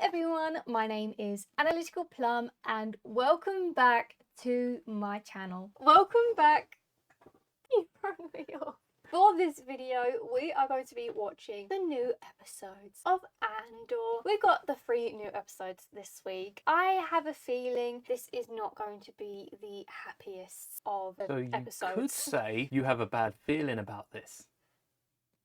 everyone, my name is Analyticalplum and welcome back to my channel. Welcome back. You throw me off. For this video, we are going to be watching the new episodes of Andor. We've got the 3 new episodes this week. I have a feeling this is not going to be the happiest of episodes. So you could say you have a bad feeling about this.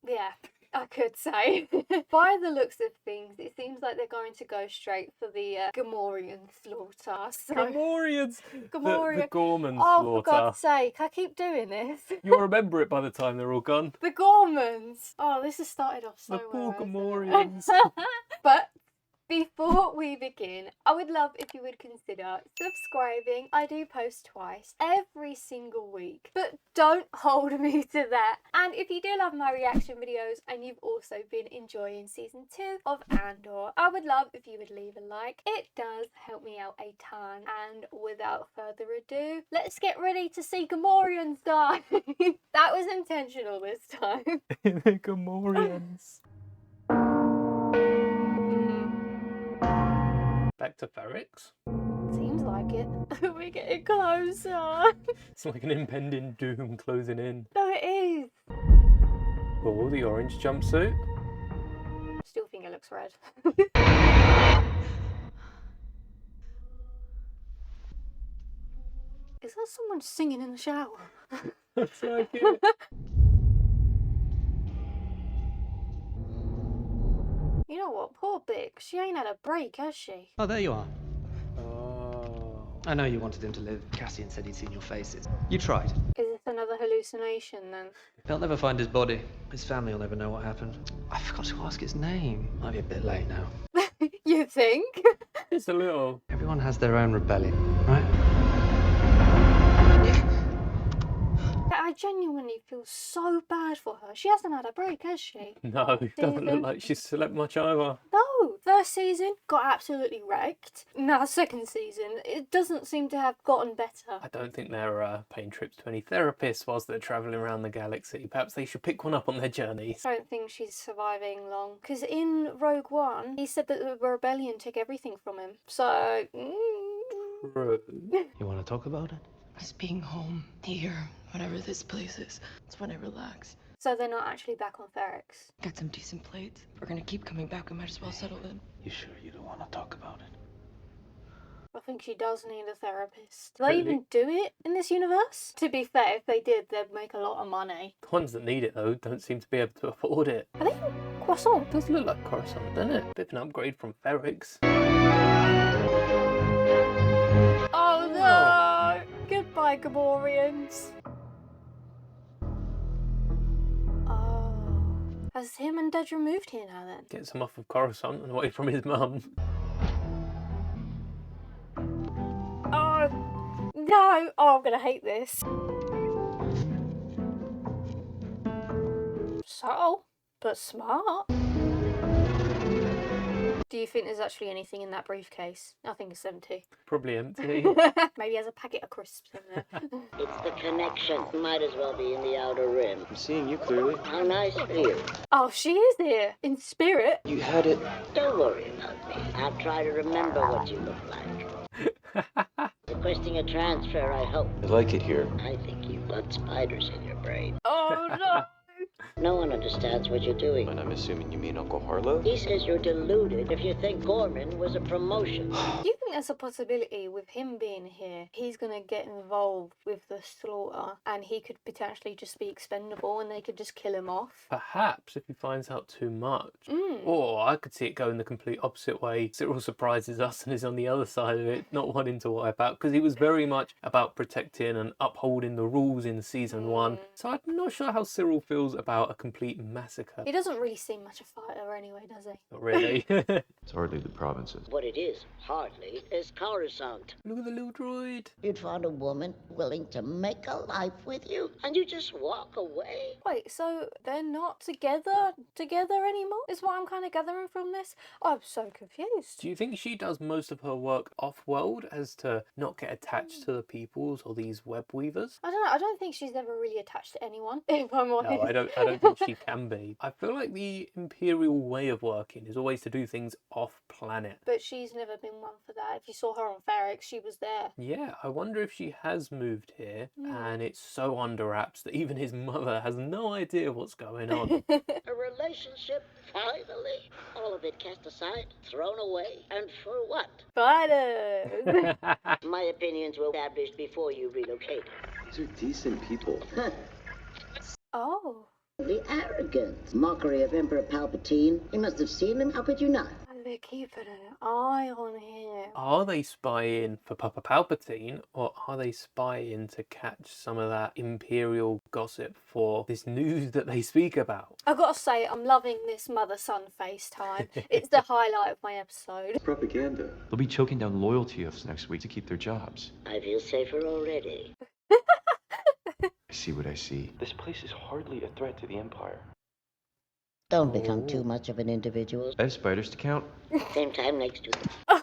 Yeah, I could say. By the looks of things, it seems like they're going to go straight for the Gamorrean slaughter. So... Gamorreans! Gamorrean. The Gorman Oh, slaughter. for God's sake, I keep doing this. You'll remember it by the time they're all gone. The Gormans! Oh, this has started off so The poor well. Gamorreans. But before we begin, I would love if you would consider subscribing. I do post twice every single week, but don't hold me to that. And if you do love my reaction videos and you've also been enjoying season 2 of Andor, I would love if you would leave a like. It does help me out a ton. And without further ado, let's get ready to see Gamorreans die. That was intentional this time. The Gamorreans. Back to Ferrix. Seems like it. We're getting closer. It's like an impending doom closing in. No, it is. Oh, the orange jumpsuit. Still think it looks red. Is that someone singing in the shower? Looks like it. You know what? Poor Bix. She ain't had a break, has she? Oh, there you are. Oh. I know you wanted him to live. Cassian said he'd seen your faces. You tried. Is this another hallucination then? They'll never find his body. His family will never know what happened. I forgot to ask his name. Might be a bit late now. You think? Just a little. Everyone has their own rebellion, right? I genuinely feel so bad for her. She hasn't had a break, has she? No, it doesn't look like she's slept much either. No. First season got absolutely wrecked. Now second season, it doesn't seem to have gotten better. I don't think they're paying trips to any therapists whilst they're travelling around the galaxy. Perhaps they should pick one up on their journeys. I don't think she's surviving long. Because in Rogue One, he said that the rebellion took everything from him. So... True. You want to talk about it? Just being home, here, whatever this place is. It's when I relax. So they're not actually back on Ferrix. Got some decent plates. If we're gonna keep coming back, we might as well settle in. You sure you don't want to talk about it? I think she does need a therapist. Do they even do it in this universe? To be fair, if they did, they'd make a lot of money. The ones that need it, though, don't seem to be able to afford it. Are they croissant? It does look like Coruscant, doesn't it? Bit of an upgrade from Ferrix. Oh no! Goodbye, Gamorreans. Oh. Has him and Dedra moved here now then? Gets him off of Coruscant and away from his mum. Oh no! Oh, I'm gonna hate this. Subtle, but smart. Do you think there's actually anything in that briefcase? I think it's empty. Probably empty. Maybe has a packet of crisps in there. It's the connection. Might as well be in the outer rim. I'm seeing you clearly. How nice for you. Oh, she is here in spirit. You had it. Don't worry about me. I'll try to remember what you look like. Requesting a transfer, I hope. I like it here. I think you've got spiders in your brain. Oh no! No one understands what you're doing. And I'm assuming you mean Uncle Harlow? He says you're deluded if you think Gorman was a promotion. Do you think there's a possibility with him being here, he's going to get involved with the slaughter and he could potentially just be expendable and they could just kill him off? Perhaps if he finds out too much. Mm. Or I could see it going the complete opposite way. Cyril surprises us and is on the other side of it, not wanting to wipe out, because he was very much about protecting and upholding the rules in season 1. So I'm not sure how Cyril feels about a complete massacre. He doesn't really seem much a fighter anyway, does he? Not really. It's hardly the provinces. What it is, hardly, is Coruscant. Look at the little droid. You'd find a woman willing to make a life with you, and you just walk away. Wait, so they're not together anymore? Is what I'm kind of gathering from this. I'm so confused. Do you think she does most of her work off-world as to not get attached to the peoples or these web weavers? I don't know. I don't think she's ever really attached to anyone, if I'm honest. No, I don't think she can be. I feel like the Imperial way of working is always to do things off-planet. But she's never been one for that. If you saw her on Ferrix, she was there. Yeah, I wonder if she has moved here and it's so under wraps that even his mother has no idea what's going on. A relationship, finally. All of it cast aside, thrown away, and for what? Spiders! My opinions were established before you relocated. These are decent people. Oh. The arrogance, mockery of Emperor Palpatine. You must have seen him. How could you not? They're keeping an eye on him. Are they spying for Papa Palpatine, or are they spying to catch some of that Imperial gossip for this news that they speak about? I've got to say, I'm loving this mother-son FaceTime. It's the highlight of my episode. Propaganda. They'll be choking down loyalty oaths next week to keep their jobs. I feel safer already. I see what I see. This place is hardly a threat to the Empire. Don't become too much of an individual. I have spiders to count. Same time next week.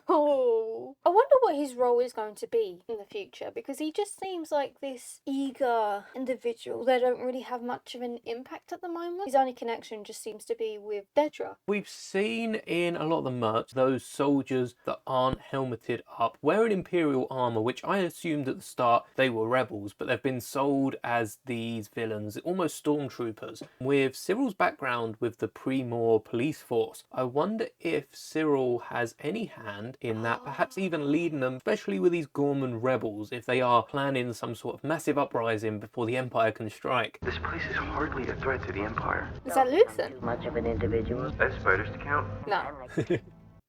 Oh. I wonder what his role is going to be in the future, because he just seems like this eager individual that don't really have much of an impact at the moment. His only connection just seems to be with Dedra. We've seen in a lot of the merch those soldiers that aren't helmeted up wearing Imperial armour, which I assumed at the start they were rebels, but they've been sold as these villains, almost stormtroopers. With Cyril's background with the Pre-War police force, I wonder if Cyril has any hand in that, perhaps even leading them, especially with these Gorman rebels, if they are planning some sort of massive uprising before the Empire can strike. This place is hardly a threat to the Empire. Is that Luthen? Too much of an individual. I have spiders to count. No.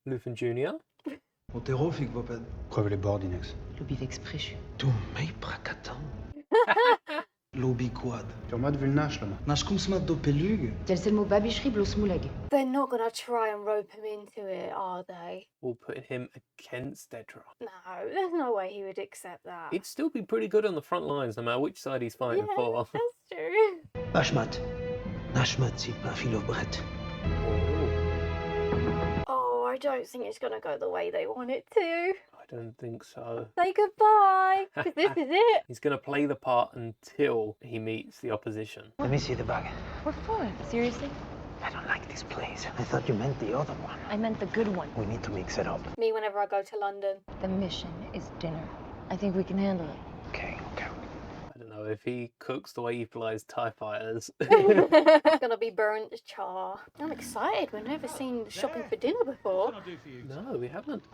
Luthen Jr.? O terror fick vapet. Prøv det bort, Dinex. Lubi Vix Frisch. Du mig prakatan. Lobby quad. Du mat vill nashlam. Nashkum smat do peluge. Jalselmo babichri blos muleg. They're not going to try and rope him into it, are they? Or putting him against Dedra. No, there's no way he would accept that. He'd still be pretty good on the front lines no matter which side he's fighting Yeah, for. that's true. Nashmat. Nashmat si pa filo bret. Oh, I don't think it's going to go the way they want it to. I don't think so. Say goodbye, because this is it. He's going to play the part until he meets the opposition. Let me see the bag. What for? Seriously? I don't like this place. I thought you meant the other one. I meant the good one. We need to mix it up. Me whenever I go to London. The mission is dinner. I think we can handle it. Okay. I don't know if he cooks the way he flies TIE fighters. It's gonna be burnt to char. I'm excited. We've never seen shopping for dinner before. No, we haven't.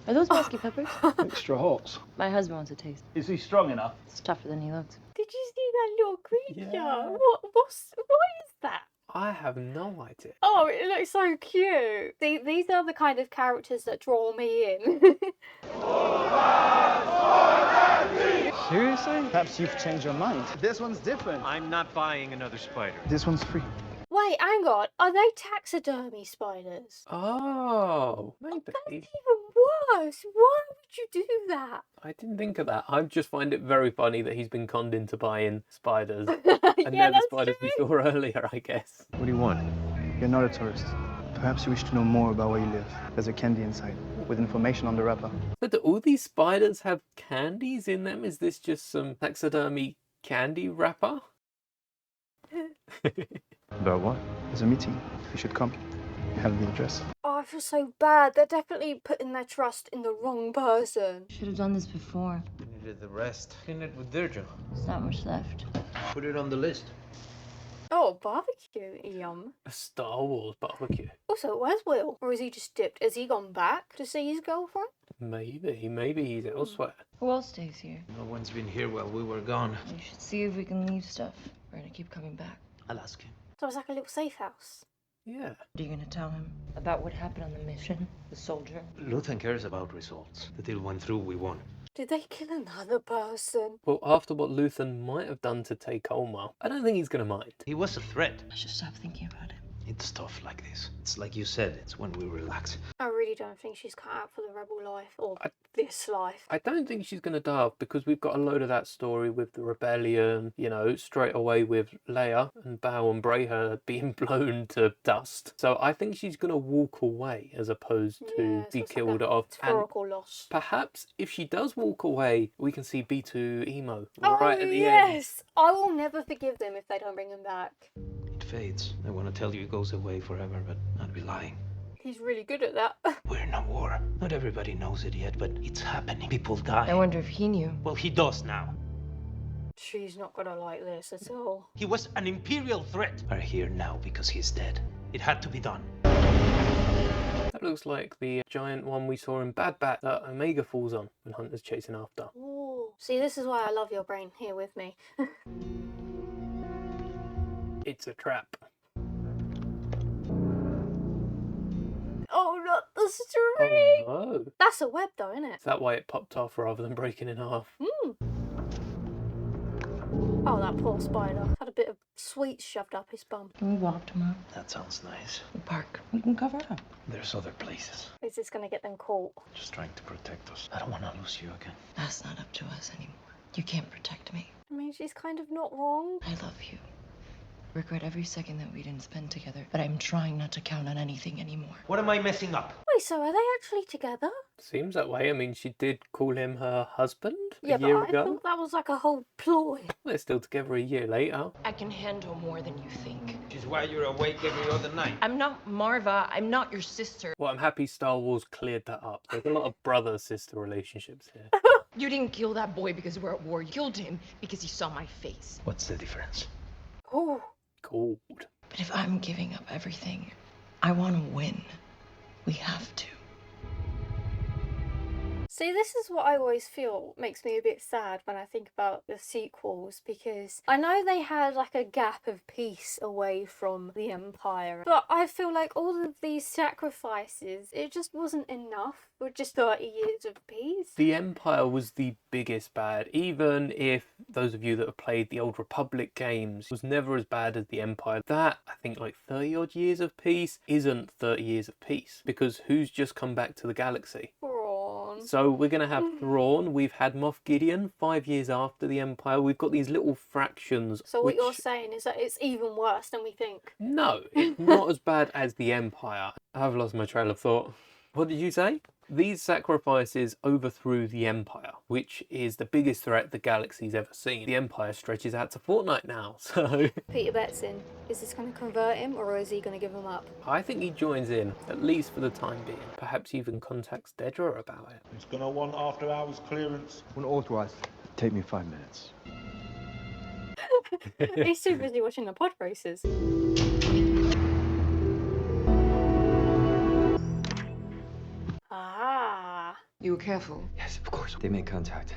Are those musky peppers? Extra hot. My husband wants a taste. Is he strong enough? It's tougher than he looks. Did you see that little creature? Yeah. What is that? I have no idea. Oh, it looks so cute. These are the kind of characters that draw me in. Seriously? Perhaps you've changed your mind. This one's different. I'm not buying another spider. This one's free. Wait, hang on. Are they taxidermy spiders? Oh, maybe. That's even worse. Why would you do that? I didn't think of that. I just find it very funny that he's been conned into buying spiders. And Yeah, they're the that's spiders true. we saw earlier, I guess. What do you want? You're not a tourist. Perhaps you wish to know more about where you live. There's a candy inside, with information on the wrapper. So do all these spiders have candies in them? Is this just some taxidermy candy wrapper? About what? There's a meeting. You should come. You have the address. Oh, I feel so bad. They're definitely putting their trust in the wrong person. Should have done this before. We needed the rest. Clean it with Dirjo. There's not much left. Put it on the list. Oh, barbecue. Yum. A Star Wars barbecue. Also, where's Will? Or is he just dipped? Has he gone back to see his girlfriend? Maybe he's elsewhere. Who else stays here? No one's been here while we were gone. We should see if we can leave stuff. We're gonna keep coming back. I'll ask him. So it's like a little safe house. Yeah. What are you gonna tell him? About what happened on the mission? The soldier? Luthen cares about results. The deal went through, we won. Did they kill another person? Well, after what Luthen might have done to take Olmar, I don't think he's going to mind. He was a threat. I should stop thinking about it. It's tough like this. It's like you said, it's when we relax. I really don't think she's cut out for the rebel life, or this life. I don't think she's going to die off because we've got a load of that story with the rebellion, you know, straight away with Leia and Bow and Breha being blown to dust. So I think she's going to walk away as opposed to be killed off. Historical loss. Perhaps if she does walk away, we can see B2 Emo Oh, right at the end. yes! I will never forgive them if they don't bring him back. It fades. I want to tell you it goes away forever, but I'd be lying. He's really good at that. We're in a war. Not everybody knows it yet, but it's happening. People die. I wonder if he knew. Well, he does now. She's not gonna like this at all. He was an Imperial threat. We're here now because he's dead. It had to be done. That looks like the giant one we saw in Bad Bat that Omega falls on when Hunter's chasing after. Ooh. See, this is why I love your brain here with me. It's a trap. Oh, not the string! Oh no. That's a web though, isn't it? Is that why it popped off rather than breaking in half? Oh, that poor spider. Had a bit of sweets shoved up his bum. Can we walk tomorrow? That sounds nice. The park. We can cover it up. There's other places. Is this gonna get them caught? Just trying to protect us. I don't want to lose you again. That's not up to us anymore. You can't protect me. I mean, she's kind of not wrong. I love you. Regret every second that we didn't spend together, but I'm trying not to count on anything anymore. What am I messing up? Wait, so are they actually together? Seems that way. I mean, she did call him her husband Yeah, a year but I ago. thought that was like a whole ploy. They're still together a year later. I can handle more than you think. Which is why you're awake every other night. I'm not Marva. I'm not your sister. Well, I'm happy Star Wars cleared that up. There's a lot of brother-sister relationships here. You didn't kill that boy because we're at war. You killed him because he saw my face. What's the difference? Oh, Cold. But if I'm giving up everything, I want to win. We have to. see, this is what I always feel makes me a bit sad when I think about the sequels, because I know they had like a gap of peace away from the Empire, but I feel like all of these sacrifices, it just wasn't enough for just 30 years of peace. The Empire was the biggest bad, even if those of you that have played the Old Republic games was never as bad as the Empire. That, I think, like 30 odd years of peace isn't 30 years of peace, because who's just come back to the galaxy? Braun. So we're going to have Thrawn, we've had Moff Gideon 5 years after the Empire, we've got these little fractions. So what you're saying is that it's even worse than we think. No, it's not as bad as the Empire. I've lost my trail of thought. What did you say? These sacrifices overthrew the Empire, which is the biggest threat the galaxy's ever seen. The Empire stretches out to Fortnite now, so... Peter Betson, is this going to convert him, or is he going to give him up? I think he joins in, at least for the time being. Perhaps even contacts Dedra about it. It's gonna want after hours clearance. When authorized, take me 5 minutes. He's too busy watching the pod races. Ah. You were careful. Yes, of course. They made contact.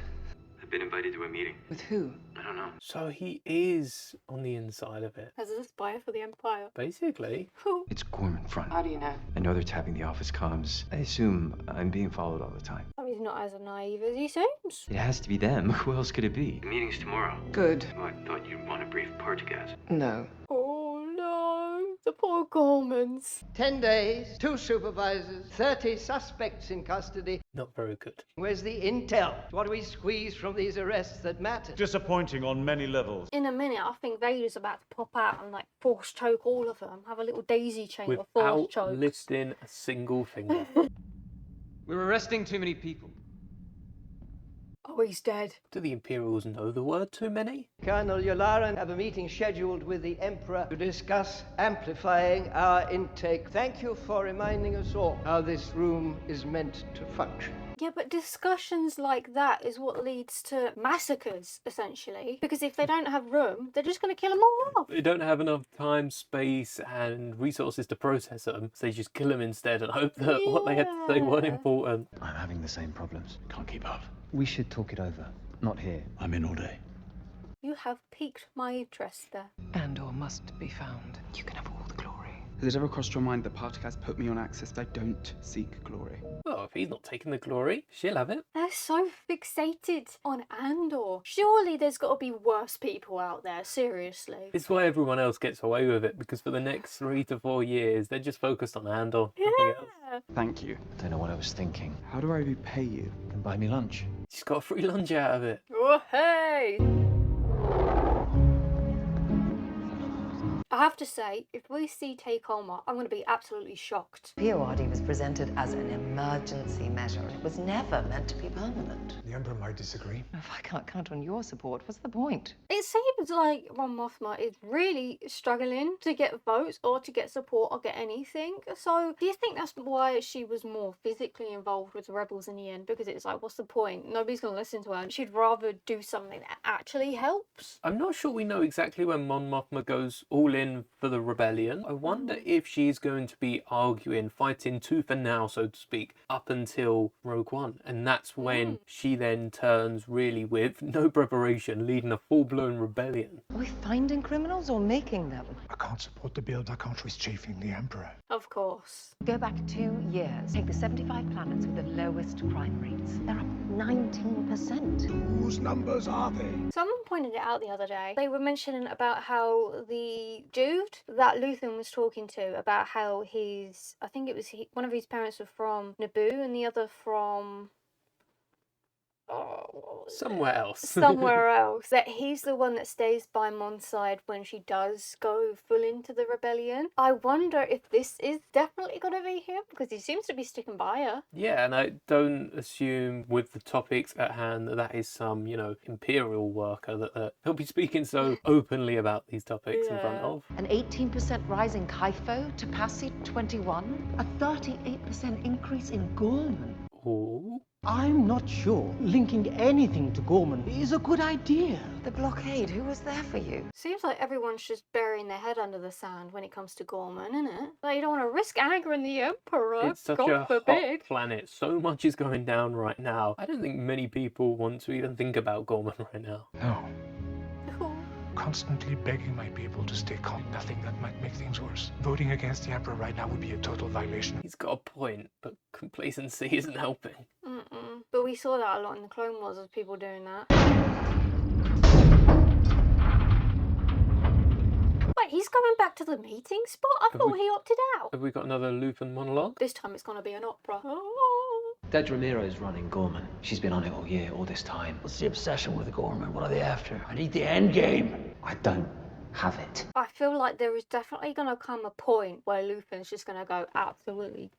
I've been invited to a meeting. With who? I don't know. So he is on the inside of it. As a spy for the Empire. Basically. It's Gorman Front. How do you know? I know they're tapping the office comms. I assume I'm being followed all the time. Oh, he's not as naive as he seems. It has to be them. Who else could it be? The meeting's tomorrow. Good. Oh, I thought you'd want a brief Portuguese. No. Oh no, the poor Gormans. 10 days, 2 supervisors, 30 suspects in custody. Not very good. Where's the intel? What do we squeeze from these arrests that matter? Disappointing on many levels. In a minute, I think Vader's about to pop out and like force choke all of them. Have a little daisy chain of force Without chokes. lifting a single finger. We're arresting too many people. Oh, he's dead. Do the Imperials know the word too many? Colonel Yularen have a meeting scheduled with the Emperor to discuss amplifying our intake. Thank you for reminding us all how this room is meant to function. Yeah, but discussions like that is what leads to massacres, essentially. Because if they don't have room, they're just going to kill them all off. They don't have enough time, space, and resources to process them, so they just kill them instead and hope that what they had to say weren't important. I'm having the same problems. Can't keep up. We should talk it over. Not here. I'm in all day. You have piqued my interest there. Andor must be found. You can have all the glory. Has it ever crossed your mind that Partagas put me on access? I don't seek glory. Well, if he's not taking the glory, she'll have it. They're so fixated on Andor. Surely there's got to be worse people out there, seriously. It's why everyone else gets away with it, because for the next 3 to 4 years, they're just focused on Andor. Nothing else. Thank you. I don't know what I was thinking. How do I repay you? Then buy me lunch. She's got a free lunch out of it. Oh, hey! I have to say, if we see Takeoma, I'm going to be absolutely shocked. PORD was presented as an emergency measure. It was never meant to be permanent. The Emperor might disagree. If I can't count on your support, what's the point? It seems like Mon Mothma is really struggling to get votes or to get support or get anything. So do you think that's why she was more physically involved with the rebels in the end? Because it's like, what's the point? Nobody's going to listen to her. She'd rather do something that actually helps. I'm not sure we know exactly when Mon Mothma goes all in for the rebellion. I wonder if she's going to be arguing, fighting tooth and nail, so to speak, up until Rogue One. And that's when she then turns really with no preparation, leading a full-blown rebellion. Are we finding criminals or making them? I can't support the bill. I can't risk chafing the Emperor. Of course. Go back 2 years. Take the 75 planets with the lowest crime rates. They're up 19%. Whose numbers are they? Someone pointed it out the other day. They were mentioning about how the dude that Luthen was talking to, about how I think it was one of his parents were from Naboo and the other from somewhere else. Somewhere else. That he's the one that stays by Mon's side when she does go full into the rebellion. I wonder if this is definitely going to be him, because he seems to be sticking by her. Yeah, and I don't assume with the topics at hand that is some, Imperial worker that he'll be speaking so openly about these topics in front of. An 18% rise in Kaifo to Passy 21. A 38% increase in Gorman. Ooh. I'm not sure linking anything to Gorman is a good idea. The blockade, who was there for you? Seems like everyone's just burying their head under the sand when it comes to Gorman, isn't it? Like, you don't want to risk angering the Emperor. It's such God a forbid. hot planet. So much is going down right now. I don't think many people want to even think about Gorman right now. No. Constantly begging my people to stay calm. Nothing that might make things worse. Voting against the Emperor right now would be a total violation. He's got a point, but complacency isn't helping. But we saw that a lot in the Clone Wars, of people doing that. Wait, he's going back to the meeting spot? I thought he opted out. Have we got another Lupin monologue? This time it's going to be an opera. Dad Ramirez running Gorman. She's been on it all year, all this time. What's the obsession with Gorman? What are they after? I need the end game. I don't have it. I feel like there is definitely going to come a point where Lupin's just going to go absolutely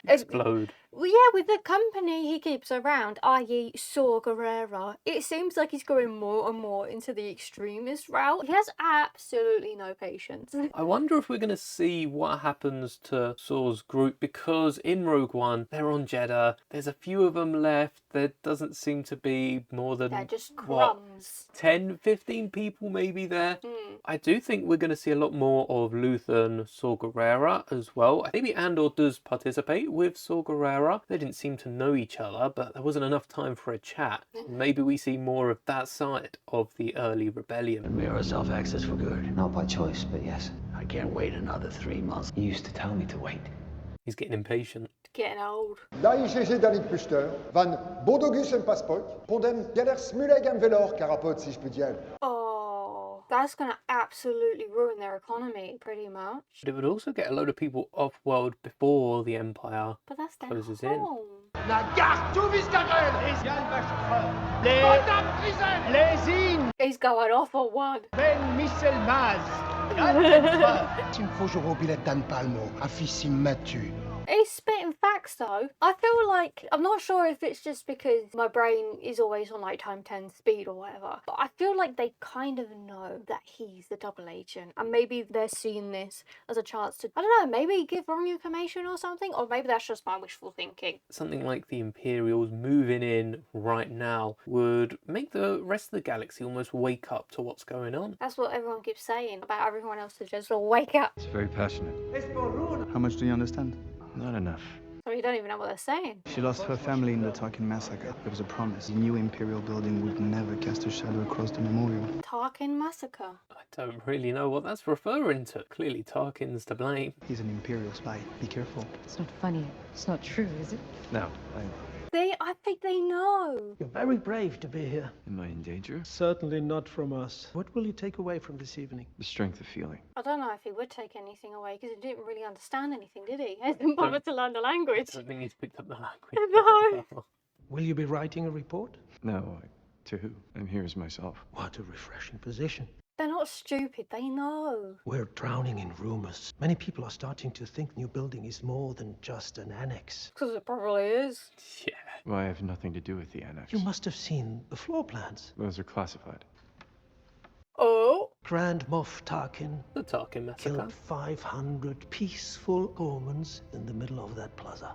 explode. Well, yeah, with the company he keeps around, i.e. Saw Gerrera, it seems like he's going more and more into the extremist route. He has absolutely no patience. I wonder if we're going to see what happens to Saw's group, because in Rogue One, they're on Jeddah. There's a few of them left. There doesn't seem to be more than, they're just crumbs. 10, 15 people maybe there. I do think we're going to see a lot more of Luthen, Saw Gerrera as well. Maybe Andor does participate with Saw Gerrera. They didn't seem to know each other, but there wasn't enough time for a chat. Maybe we see more of that side of the early rebellion. And mirror self-access for good. Not by choice, but yes. I can't wait another 3 months. You used to tell me to wait. He's getting impatient. Getting old. La IGG Dalit Puster, van Bodogus en Passport, Pondem Galer Smuleg en Velor, Carapod, si je peux dire. Oh, that's going to absolutely ruin their economy, pretty much. But it would also get a load of people off-world before the Empire closes in. La garde tout Viscarel! Les Vachefreux! Les Ines! He's going off on one. Ben Michelmaz! Tim Fojoro Billet Dan Palmo, Afissim Matu. He's spitting facts though. I feel like, I'm not sure if it's just because my brain is always on like time 10 speed or whatever, but I feel like they kind of know that he's the double agent, and maybe they're seeing this as a chance to, I don't know, maybe give wrong information or something, or maybe that's just my wishful thinking. Something like the Imperials moving in right now would make the rest of the galaxy almost wake up to what's going on. That's what everyone keeps saying about everyone else to just wake up. It's very passionate. How much do you understand? Not enough. So you don't even know what they're saying. She lost her family in the Tarkin massacre. There was a promise. The new Imperial building would never cast a shadow across the memorial. Tarkin massacre. I don't really know what that's referring to. Clearly Tarkin's to blame. He's an Imperial spy. Be careful. It's not funny. It's not true, is it? No, See, I think they know. You're very brave to be here. Am I in danger? Certainly not from us. What will you take away from this evening? The strength of feeling. I don't know if he would take anything away because he didn't really understand anything, did he? He didn't bother to learn the language. I don't think he's picked up the language. No. Will you be writing a report? No, to who? I'm here as myself. What a refreshing position. They're not stupid, they know. We're drowning in rumors. Many people are starting to think New Building is more than just an annex. Because it probably is. Yeah. Well, I have nothing to do with the annex. You must have seen the floor plans. Those are classified. Oh. Grand Moff Tarkin The Tarkin massacre. killed 500 peaceful Gormans in the middle of that plaza.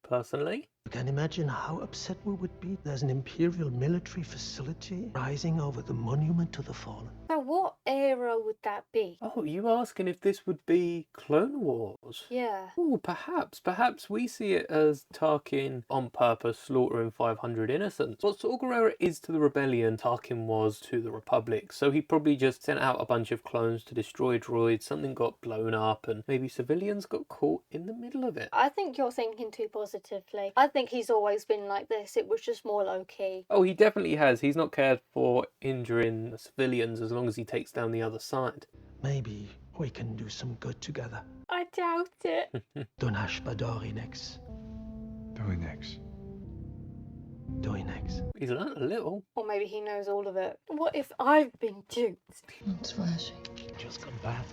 Personally, You can imagine how upset we would be. There's an Imperial military facility rising over the monument to the fallen. So what era would that be? oh, you asking if this would be Clone Wars? Yeah. Oh, perhaps we see it as Tarkin on purpose slaughtering 500 innocents. What Saw Gerrera is to the rebellion, Tarkin was to the Republic. So he probably just sent out a bunch of clones to destroy droids, something got blown up, and maybe civilians got caught in the middle of it. I think you're thinking too positively. I think he's always been like this. It was just more low-key. Oh, he definitely has. He's not cared for injuring civilians as long as he takes down the other side. Maybe we can do some good together. I doubt it. Donash Badorinex. Doinex. Doinex. He's learnt a little. Or maybe he knows all of it. What if I've been duped? It's flashing. Just come back.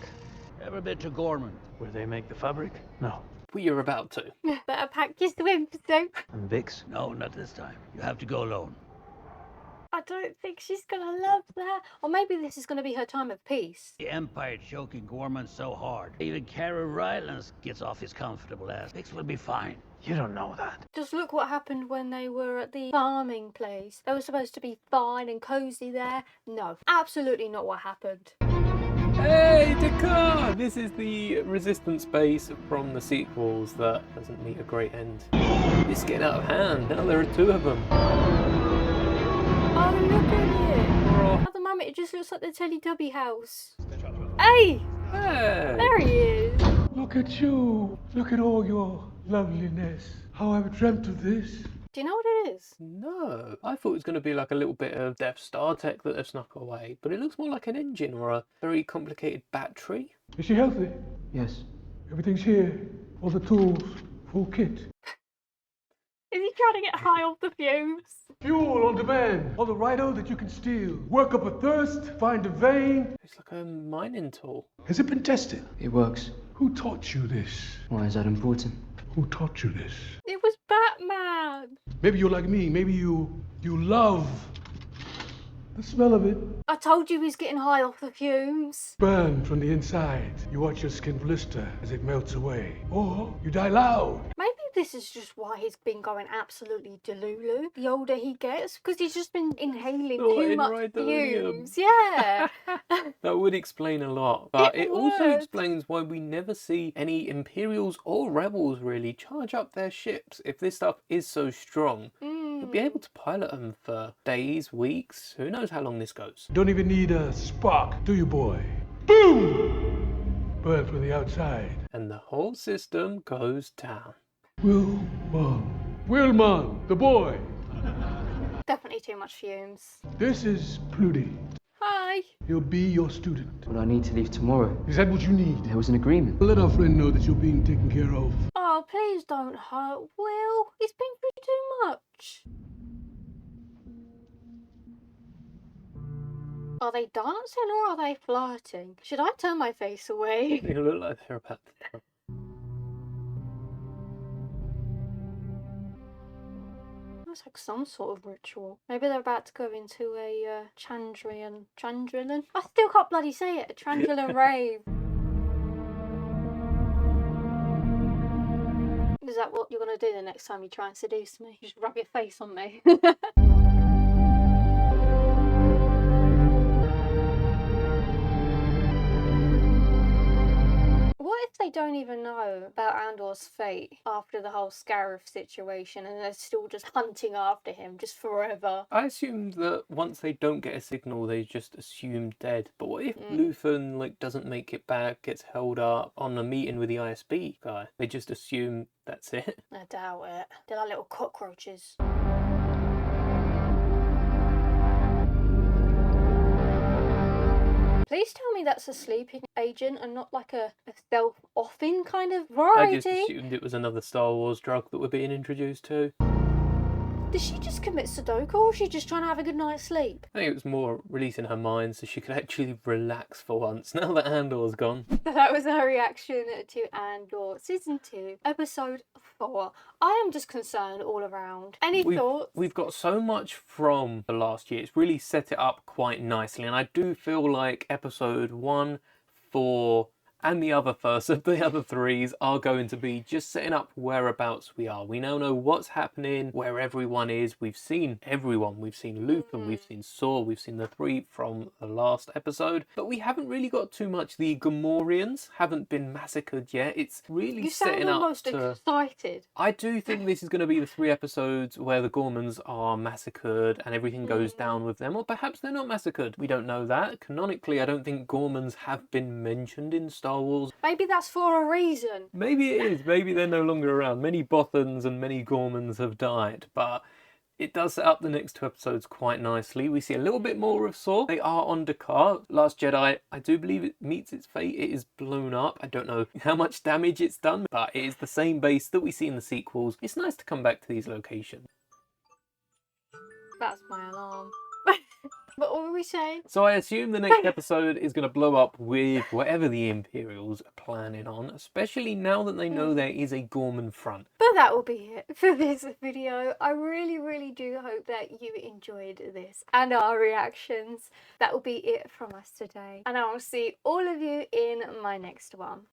Ever been to Gorman, where they make the fabric? No. But you're about to. Better pack your swimsuit. And BIX? No, not this time. You have to go alone. I don't think she's gonna love that. Or maybe this is gonna be her time of peace. The Empire choking Gorman so hard. Even Cara Rylance gets off his comfortable ass. Bix will be fine. You don't know that. Just look what happened when they were at the farming place. They were supposed to be fine and cozy there. No, absolutely not what happened. Hey, Dakar! This is the resistance base from the sequels that doesn't meet a great end. It's getting out of hand. Now there are two of them. Oh, look at it. At the moment, it just looks like the Teletubby house. Hey! Hey! There he is. Look at you. Look at all your loveliness. How I've dreamt of this. Do you know what it is? No. I thought it was going to be like a little bit of Death Star tech that they've snuck away, but it looks more like an engine or a very complicated battery. Is she healthy? Yes. Everything's here. All the tools. Full kit. Is he trying to get high off the fumes? Fuel on demand. All the rhino that you can steal. Work up a thirst. Find a vein. It's like a mining tool. Has it been tested? It works. Who taught you this? Why is that important? Who taught you this? It was Batman. Maybe you're like me. Maybe you love the smell of it. I told you he's getting high off the fumes. Burn from the inside. You watch your skin blister as it melts away. Or you die loud. Maybe this is just why he's been going absolutely delulu the older he gets, because he's just been inhaling too much fumes. Yeah. That would explain a lot, but it also would. explains why we never see any Imperials or Rebels really charge up their ships. If this stuff is so strong, you'll be able to pilot them for days, weeks, who knows how long this goes. Don't even need a spark, do you, boy? Boom! Burn from the outside. And the whole system goes down. Wilmon, the boy. Definitely too much fumes. This is Pluty. Hi. He'll be your student. But I need to leave tomorrow. Is that what you need? There was an agreement. Let our friend know that you're being taken care of. Oh, please don't hurt Will. He's been through too much. Are they dancing or are they flirting? Should I turn my face away? They look like they're about to. Looks like some sort of ritual. Maybe they're about to go into a Chandrilan. I still can't bloody say it. A Chandrilan rave. Is that what you're gonna do the next time you try and seduce me? Just rub your face on me. What if they don't even know about Andor's fate after the whole Scarif situation and they're still just hunting after him just forever? I assumed that once they don't get a signal, they just assume dead. But what if Luthen like doesn't make it back, gets held up on a meeting with the ISB guy? They just assume that's it. I doubt it. They're like little cockroaches. Please tell me that's a sleeping agent and not like a stealth-offing kind of variety. I just assumed it was another Star Wars drug that we're being introduced to. Did she just commit Sudoku or was she just trying to have a good night's sleep? I think it was more releasing her mind so she could actually relax for once, now that Andor's gone. That was our reaction to Andor Season 2, Episode 4. I am just concerned all around. Any thoughts? We've got so much from the last year. It's really set it up quite nicely, and I do feel like Episode 1, 4, and the other first of the other threes are going to be just setting up whereabouts we are. We now know what's happening, where everyone is. We've seen everyone. We've seen Luthen, we've seen Saw, we've seen the three from the last episode. But we haven't really got too much. The Gamorreans haven't been massacred yet. It's really setting up almost excited. I do think this is going to be the 3 episodes where the Gormans are massacred and everything goes down with them. Or perhaps they're not massacred. We don't know that. Canonically, I don't think Gormans have been mentioned in Star Wars. Maybe that's for a reason. Maybe it is. Maybe they're no longer around. Many Bothans and many Gormans have died, but it does set up the next 2 episodes quite nicely. We see a little bit more of Saw. They are on Dakar. Last Jedi, I do believe it meets its fate. It is blown up. I don't know how much damage it's done, but it is the same base that we see in the sequels. It's nice to come back to these locations. That's my alarm. But what were we saying? So I assume the next episode is going to blow up with whatever the Imperials are planning on, especially now that they know there is a Gorman front. But that will be it for this video. I really do hope that you enjoyed this and our reactions. That will be it from us today. And I will see all of you in my next one.